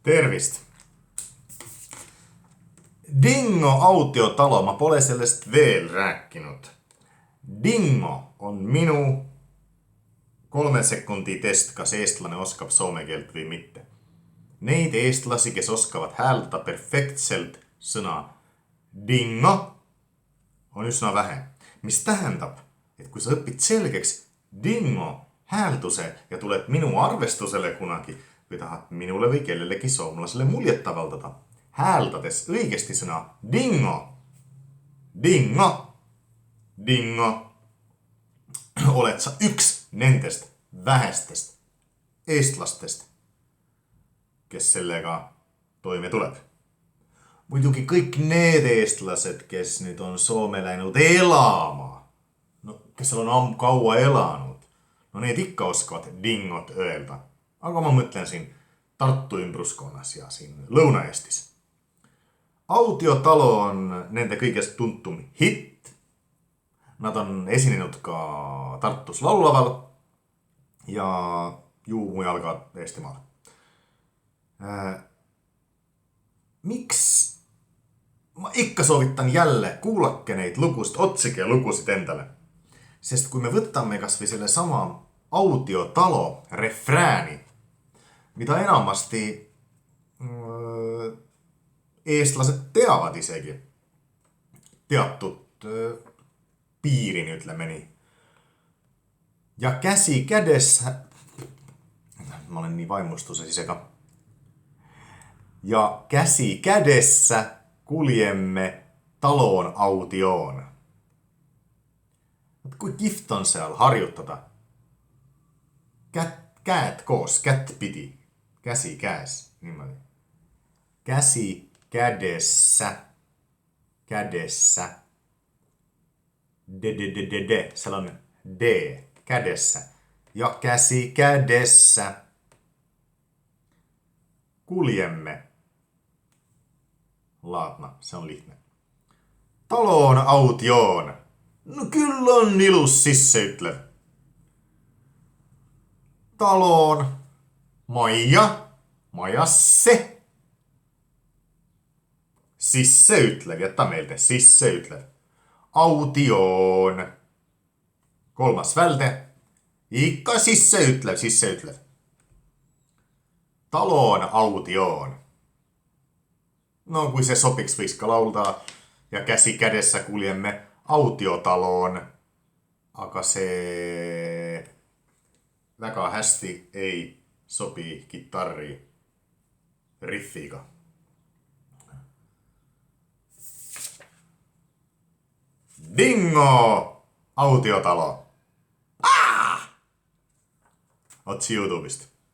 Tervist! Dingo autiotalo, ma pole sellest veel rääkinud. Dingo on minu 3 sekundi test, kas eestlane oskab soome keelt või mitte. Neid eestlasi, kes oskavad hääldada perfektselt sõna dingo, on üsna vähe. Mis tähendab, et kui sa õpid selgeks dingo häälduse ja tuled minu arvestusele kunagi või tahad minule või kellelegi soomlasele muljet avaldada, hääldades õigesti sõna dingo, dingo, dingo, oled sa üks nendest vähestest eestlastest, kes sellega toime tuleb. Muidugi kõik need eestlased, kes nüüd on Soome läinud elama, kes seal on kaua elanud, need ikka oskavad dingot öelda. Aga ma mõtlen siin Tartu ümbruskonnas ja siin Lõuna-Eestis. Autiotalo on nende kõigest tuntum hitt. Nad on esinenud ka Tartus laulaval ja ju mujal ka Eestimaal. Miks? Ma ikka soovitan jälle, kuulake neid lugusid, otsige lugusid endale. Sest kui me võtame kas või selle sama autiotalo refrääni, mida enamasti eestlased teavad isegi teatud piirini, ütleme nii. Ja käsi kädessä, ma olen nii vaimustuses isega. Ja käsi kädessä kuljemme talon autioon. Kui kihvt on seal harjutada. Käed koos, kätt pidi. Käsi käes, niimoodi. Käsi kädessä, kädessä. De. Siellä on D, kädessä. Ja käsi kädessä. Kuljemme. Laatna, se on lihtne. Taloon autioon. No kyllä on ilus sisseutlev. Taloon. Maja. Majasse. Sisseutlev. Jätä meiltä sisseutlev. Autioon. 3. välde. Ikka sisseutlev, sisseutlev. Taloon autioon. No kui se sopiks, võiks ka laulda ja käsi kädessä kuljemme autiotaloon. Aga see väga hästi ei sobi kitarri riffiga. Dingo autiotalo. Otsi YouTubesta.